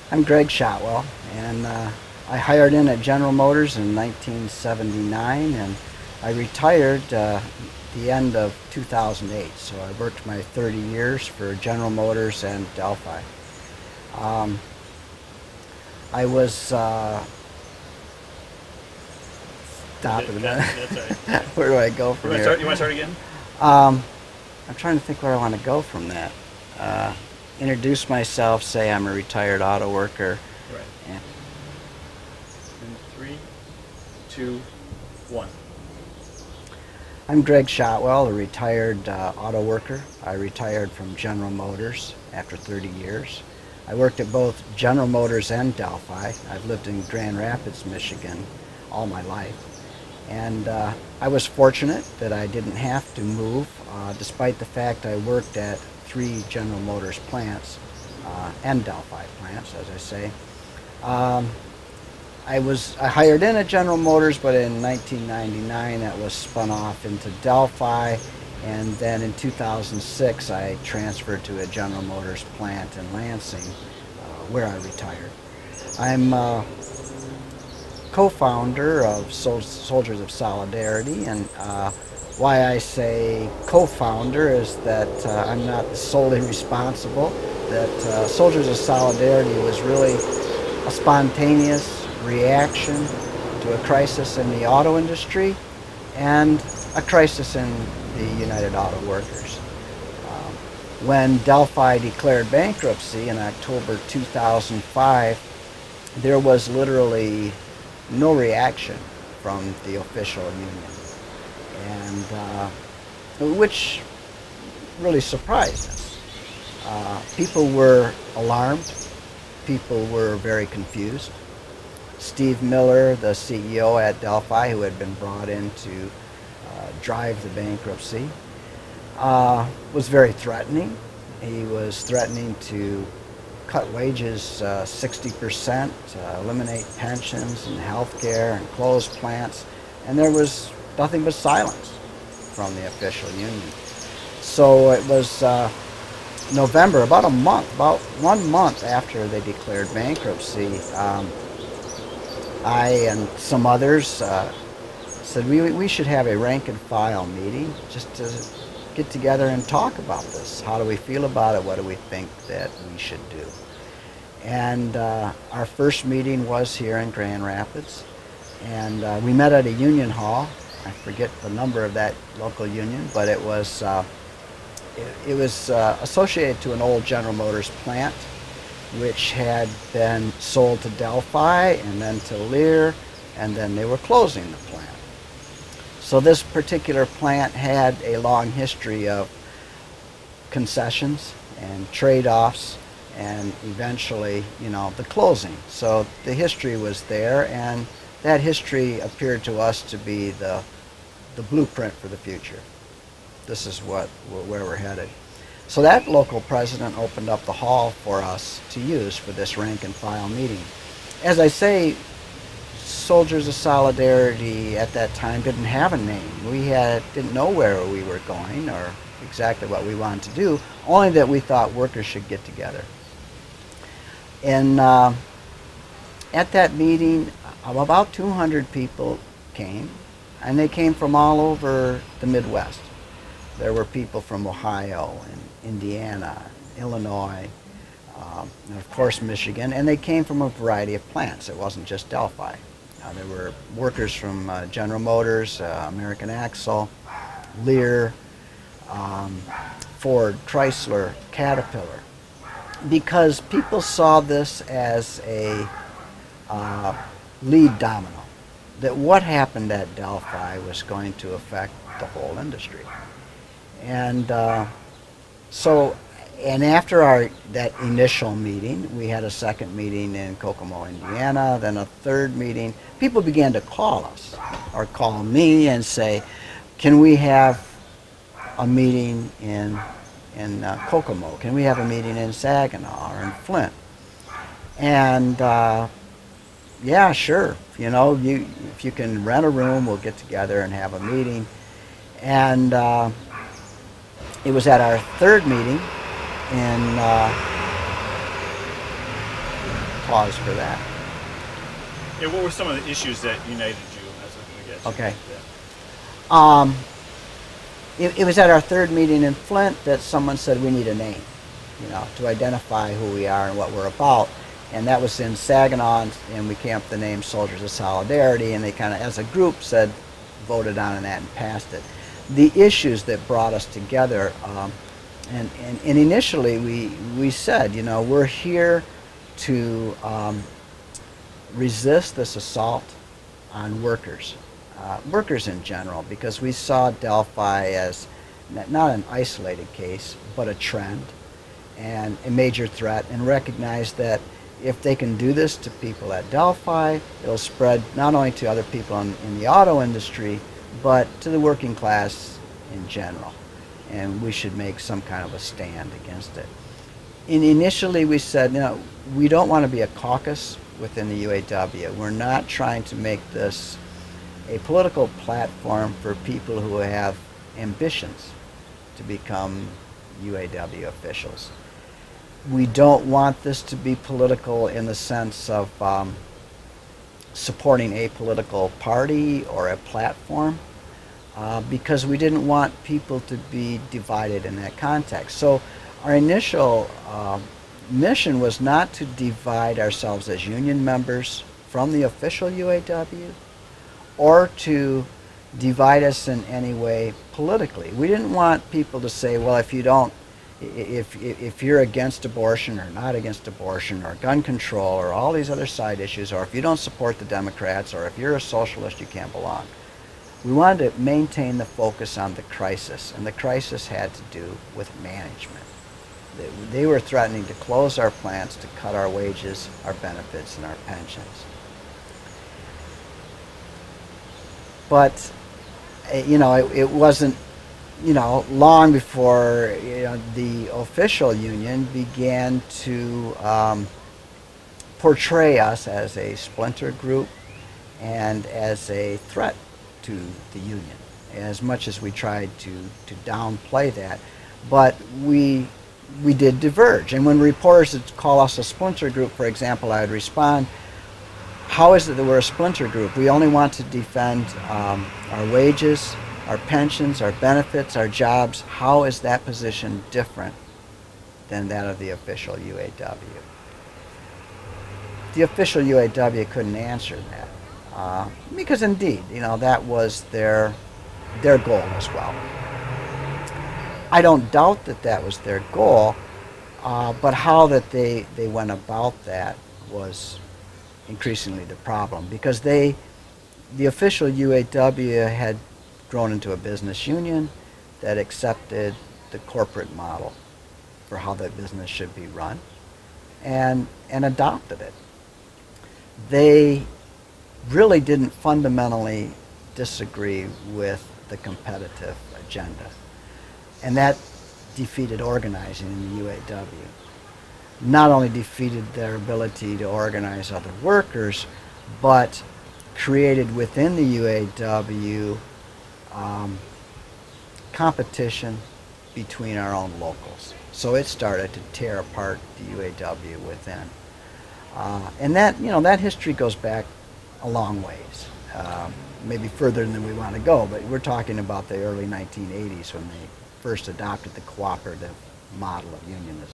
I'm Greg Shotwell, and I hired in at General Motors in 1979, and I retired the end of 2008. So I worked my 30 years for General Motors and Delphi. Um, I was stop it a minute. That's all right. Where do I go You from want to here? start? You want to start again? Um, I'm trying to think where I want to go from that. Uh, Introduce myself, say I'm a retired auto worker. Right. And In three, two, one. I'm Greg Shotwell, a retired auto worker. I retired from General Motors after 30 years. I worked at both General Motors and Delphi. I've lived in Grand Rapids, Michigan all my life. And I was fortunate that I didn't have to move, despite the fact I worked at 3 General Motors plants and Delphi plants, as I say. Um, I hired in at General Motors, but in 1999 that was spun off into Delphi, and then in 2006 I transferred to a General Motors plant in Lansing, where I retired. I'm co-founder of Soldiers of Solidarity, and why I say co-founder is that I'm not solely responsible. That Soldiers of Solidarity was really a spontaneous reaction to a crisis in the auto industry and a crisis in the United Auto Workers. When Delphi declared bankruptcy in October 2005, there was literally no reaction from the official union, and which really surprised us. People were alarmed. People were very confused. Steve Miller, the CEO at Delphi, who had been brought in to drive the bankruptcy, was very threatening. He was threatening to cut wages 60%, eliminate pensions and health care, and close plants. And there was nothing but silence from the official union. So it was November, about 1 month after they declared bankruptcy, I and some others said we should have a rank and file meeting just to get together and talk about this. How do we feel about it? What do we think that we should do? And our first meeting was here in Grand Rapids, and we met at a union hall. I forget the number of that local union, but it was associated to an old General Motors plant, which had been sold to Delphi and then to Lear, and then they were closing the plant. So this particular plant had a long history of concessions and trade-offs, and eventually, the closing. So the history was there, and that history appeared to us to be the blueprint for the future. This is where we're headed. So that local president opened up the hall for us to use for this rank and file meeting. As I say, Soldiers of Solidarity at that time didn't have a name. We didn't know where we were going or exactly what we wanted to do, only that we thought workers should get together. And at that meeting, about 200 people came, and they came from all over the Midwest. There were people from Ohio and Indiana, Illinois, and of course Michigan, and they came from a variety of plants. It wasn't just Delphi. There were workers from General Motors, American Axle, Lear, Ford, Chrysler, Caterpillar, because people saw this as a lead domino, that what happened at Delphi was going to affect the whole industry. And and after that initial meeting, we had a second meeting in Kokomo, Indiana, then a third meeting. People began to call us or call me and say, can we have a meeting in Kokomo? Can we have a meeting in Saginaw or in Flint? And yeah, sure. If you can rent a room, we'll get together and have a meeting. And it was at our third meeting in cause for that. Yeah, what were some of the issues that united you as a guess? Okay. Yeah. It was at our third meeting in Flint that someone said we need a name, to identify who we are and what we're about. And that was in Saginaw, and we came up with the name Soldiers of Solidarity, and they kind of, as a group, voted on that and passed it. The issues that brought us together, and initially we said, we're here to resist this assault on workers in general, because we saw Delphi as not an isolated case, but a trend and a major threat, and recognized that if they can do this to people at Delphi, it'll spread not only to other people in the auto industry, but to the working class in general. And we should make some kind of a stand against it. Initially we said, we don't want to be a caucus within the UAW. We're not trying to make this a political platform for people who have ambitions to become UAW officials. We don't want this to be political in the sense of supporting a political party or a platform, because we didn't want people to be divided in that context. So our initial mission was not to divide ourselves as union members from the official UAW, or to divide us in any way politically. We didn't want people to say, well, if you're against abortion or not against abortion or gun control or all these other side issues, or if you don't support the Democrats, or if you're a socialist, you can't belong. We wanted to maintain the focus on the crisis, and the crisis had to do with management. They were threatening to close our plants, to cut our wages, our benefits, and our pensions. But, it wasn't, long before the official union began to portray us as a splinter group and as a threat to the union, as much as we tried to downplay that. But we did diverge. And when reporters would call us a splinter group, for example, I would respond, how is it that we're a splinter group? We only want to defend our wages, our pensions, our benefits, our jobs. How is that position different than that of the official UAW? The official UAW couldn't answer that, because indeed, that was their goal as well. I don't doubt that that was their goal, but how that they went about that was increasingly the problem, because the official UAW had grown into a business union that accepted the corporate model for how that business should be run, and adopted it. They really didn't fundamentally disagree with the competitive agenda, and that defeated organizing in the UAW. Not only defeated their ability to organize other workers, but created within the UAW competition between our own locals. So it started to tear apart the UAW within. And that history goes back a long ways, maybe further than we want to go, but we're talking about the early 1980s when they first adopted the cooperative model of unionism.